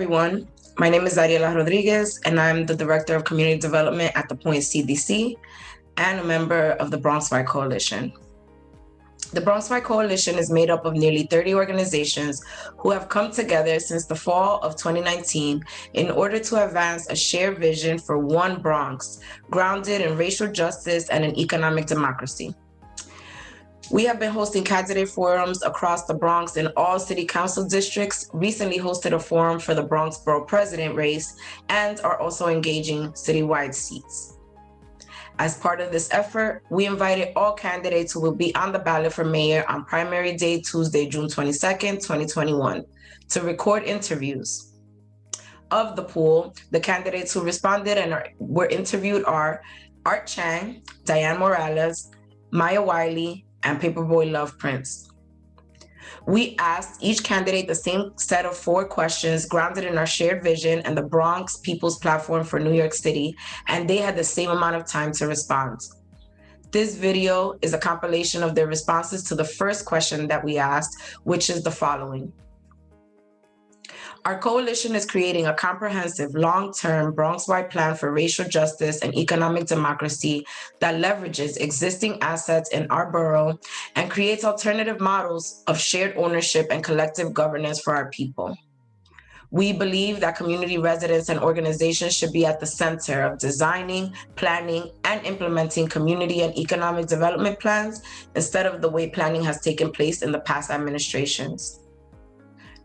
everyone. My name is Ariela Rodriguez, and I'm the Director of Community Development at the Point CDC and a member of the Bronx-wide Coalition. The Bronx-wide Coalition is made up of nearly 30 organizations who have come together since the fall of 2019 in order to advance a shared vision for one Bronx, grounded in racial justice and an economic democracy. We have been hosting candidate forums across the Bronx in all city council districts, recently hosted a forum for the Bronx Borough President race, and are also engaging citywide seats. As part of this effort, we invited all candidates who will be on the ballot for mayor on primary day, Tuesday, June 22nd, 2021, to record interviews. Of the pool, the candidates who responded and were interviewed are Art Chang, Dianne Morales, Wiley, and Paperboy Love Prince. We asked each candidate the same set of 4 questions grounded in our shared vision and the Bronx People's Platform for New York City, and they had the same amount of time to respond. This video is a compilation of their responses to the first question that we asked, which is the following. Our coalition is creating a comprehensive, long-term Bronx-wide plan for racial justice and economic democracy that leverages existing assets in our borough and creates alternative models of shared ownership and collective governance for our people. We believe that community residents and organizations should be at the center of designing, planning, and implementing community and economic development plans instead of the way planning has taken place in the past administrations.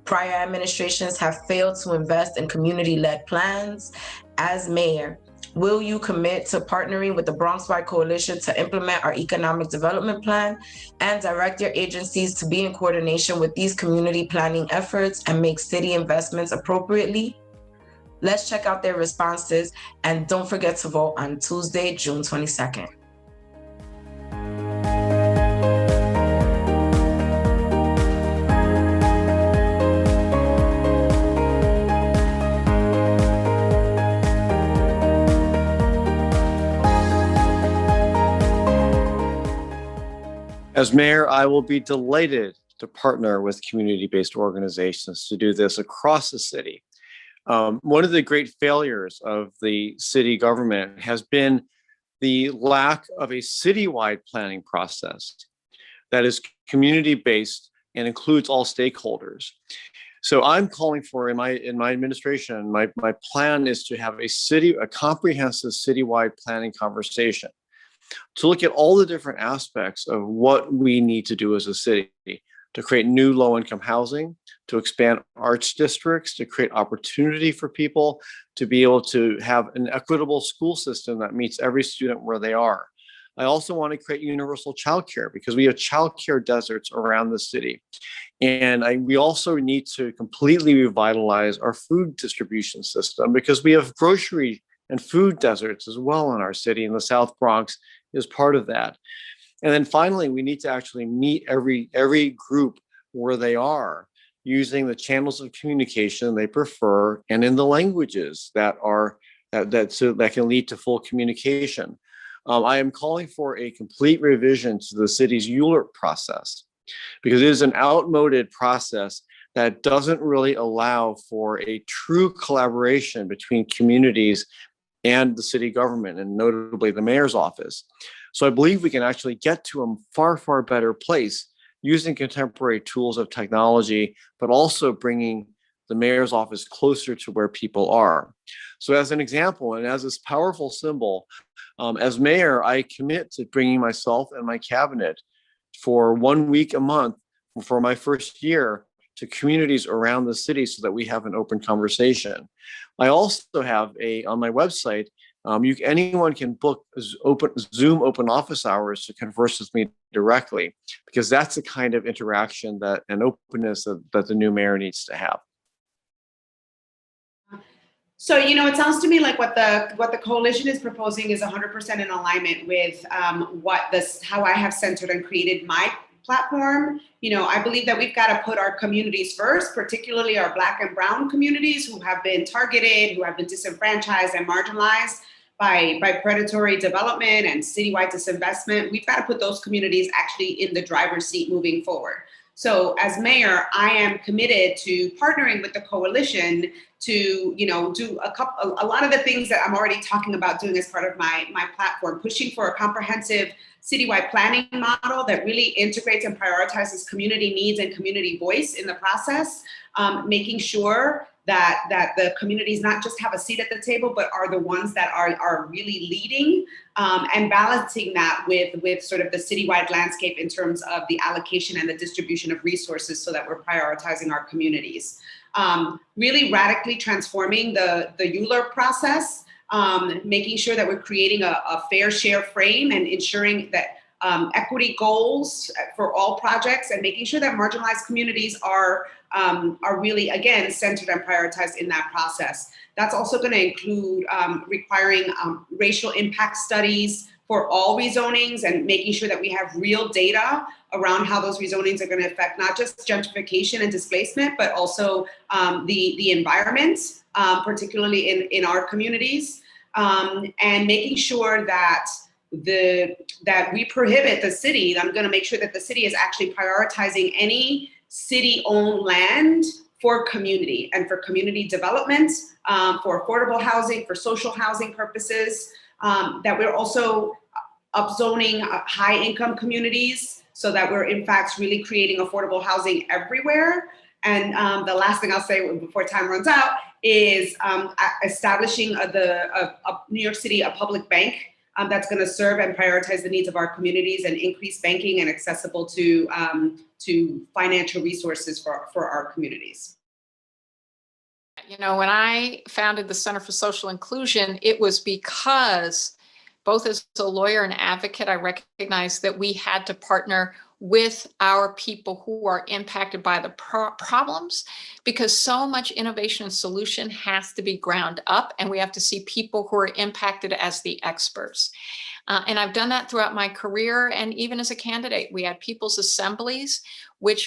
Prior administrations have failed to invest in community-led plans. As mayor, will you commit to partnering with the Bronx-wide Coalition to implement our economic development plan and direct your agencies to be in coordination with these community planning efforts and make city investments appropriately? Let's check out their responses, and don't forget to vote on Tuesday, June 22nd. As mayor, I will be delighted to partner with community-based organizations to do this across the city. One of the great failures of the city government has been the lack of a citywide planning process that is community-based and includes all stakeholders. So I'm calling for, in my administration, my plan is to have a comprehensive citywide planning conversation to look at all the different aspects of what we need to do as a city to create new low-income housing, to expand arts districts, to create opportunity for people to be able to have an equitable school system that meets every student where they are. I also want to create universal childcare because we have childcare deserts around the city. And we also need to completely revitalize our food distribution system because we have grocery and food deserts as well in our city, and the South Bronx is part of that. And then finally, we need to actually meet every group where they are, using the channels of communication they prefer and in the languages that can lead to full communication. I am calling for a complete revision to the city's ULURP process because it is an outmoded process that doesn't really allow for a true collaboration between communities and the city government, and notably the mayor's office. So I believe we can actually get to a far, far better place using contemporary tools of technology, but also bringing the mayor's office closer to where people are. So as an example, and as this powerful symbol, as mayor, I commit to bringing myself and my cabinet for 1 week a month for my first year to communities around the city so that we have an open conversation. I also have on my website, anyone can book Zoom open office hours to converse with me directly, because that's the kind of interaction and openness that the new mayor needs to have. So, it sounds to me like what the coalition is proposing is 100% in alignment with how I have centered and created my platform. I believe that we've got to put our communities first, particularly our Black and Brown communities who have been targeted, who have been disenfranchised and marginalized by predatory development and citywide disinvestment. We've got to put those communities actually in the driver's seat moving forward. So as mayor, I am committed to partnering with the coalition to, do a lot of the things that I'm already talking about doing as part of my platform, pushing for a comprehensive citywide planning model that really integrates and prioritizes community needs and community voice in the process, making sure that the communities not just have a seat at the table, but are the ones that are really leading, and balancing that with sort of the citywide landscape in terms of the allocation and the distribution of resources so that we're prioritizing our communities. Really radically transforming the Euler process, making sure that we're creating a fair share frame and ensuring that equity goals for all projects, and making sure that marginalized communities are really, again, centered and prioritized in that process. That's also going to include requiring racial impact studies for all rezonings, and making sure that we have real data around how those rezonings are going to affect not just gentrification and displacement, but also the environment, particularly in our communities, and making sure that we prohibit the city. I'm going to make sure that the city is actually prioritizing any city-owned land for community and for community development, for affordable housing, for social housing purposes, that we're also upzoning high-income communities so that we're in fact really creating affordable housing everywhere. And the last thing I'll say before time runs out is establishing New York City, a public bank that's going to serve and prioritize the needs of our communities and increase banking and accessible to financial resources for our communities. When I founded the Center for Social Inclusion, it was because both as a lawyer and advocate, I recognized that we had to partner with our people who are impacted by the problems, because so much innovation and solution has to be ground up, and we have to see people who are impacted as the experts. And I've done that throughout my career, and even as a candidate, we had people's assemblies,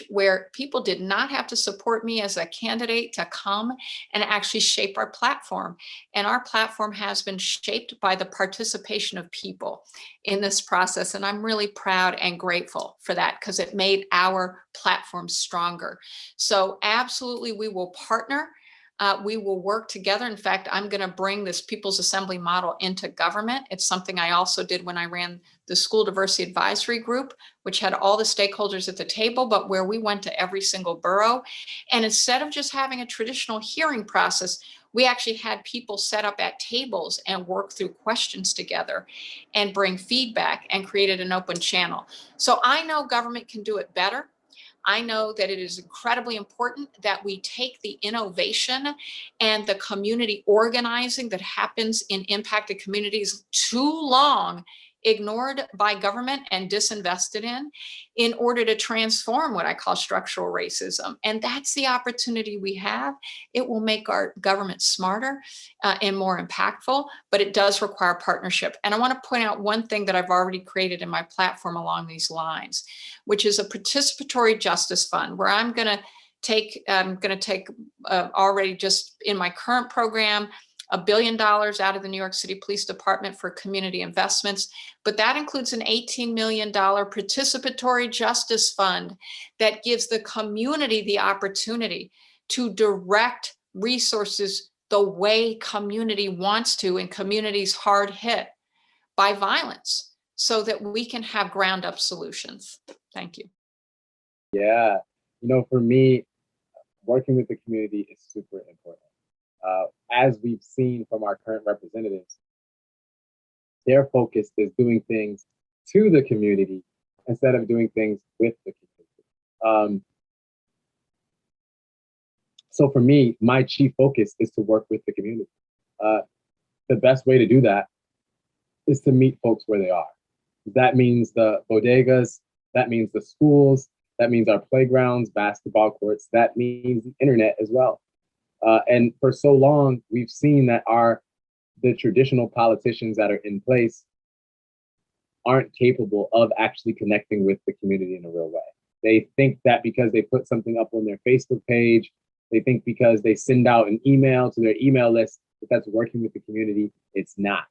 where people did not have to support me as a candidate to come and actually shape our platform. And our platform has been shaped by the participation of people in this process. And I'm really proud and grateful for that, because it made our platform stronger. So absolutely, we will partner. We will work together. In fact, I'm going to bring this People's Assembly model into government. It's something I also did when I ran the School Diversity Advisory Group, which had all the stakeholders at the table, but where we went to every single borough. And instead of just having a traditional hearing process, we actually had people set up at tables and work through questions together and bring feedback, and created an open channel. So I know government can do it better. I know that it is incredibly important that we take the innovation and the community organizing that happens in impacted communities too long ignored by government and disinvested in order to transform what I call structural racism. And that's the opportunity we have. It will make our government smarter and more impactful, but it does require partnership. And I want to point out one thing that I've already created in my platform along these lines, which is a participatory justice fund, where I'm going to take already just in my current program, $1 billion out of the New York City Police Department for community investments, but that includes an $18 million participatory justice fund that gives the community the opportunity to direct resources the way community wants to in communities hard hit by violence, so that we can have ground up solutions. Thank you. Yeah, for me, working with the community is super important. As we've seen from our current representatives, their focus is doing things to the community instead of doing things with the community. So for me, my chief focus is to work with the community. The best way to do that is to meet folks where they are. That means the bodegas, that means the schools, that means our playgrounds, basketball courts, that means the internet as well. And for so long, we've seen that the traditional politicians that are in place aren't capable of actually connecting with the community in a real way. They think that because they put something up on their Facebook page, they think because they send out an email to their email list, that's working with the community. It's not.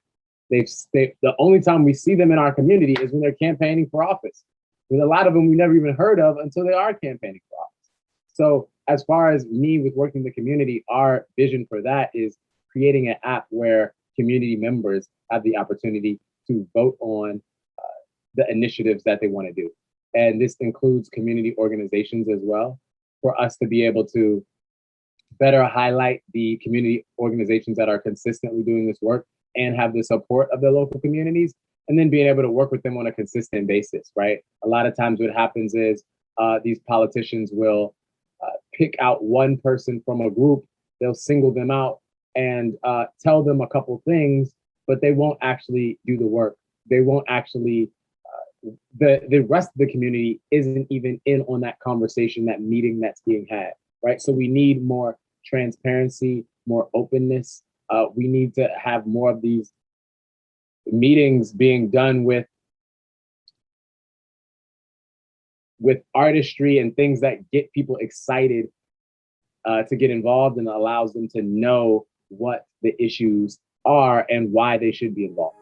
The only time we see them in our community is when they're campaigning for office. with a lot of them we never even heard of until they are campaigning for office. So as far as me with working the community, our vision for that is creating an app where community members have the opportunity to vote on the initiatives that they want to do. And this includes community organizations as well, for us to be able to better highlight the community organizations that are consistently doing this work and have the support of their local communities, and then being able to work with them on a consistent basis, right? A lot of times what happens is these politicians will pick out one person from a group, they'll single them out and tell them a couple things, but they won't actually do the work. They won't actually, the rest of the community isn't even in on that conversation, that meeting that's being had, right? So we need more transparency, more openness. We need to have more of these meetings being done with artistry and things that get people excited to get involved, and allows them to know what the issues are and why they should be involved.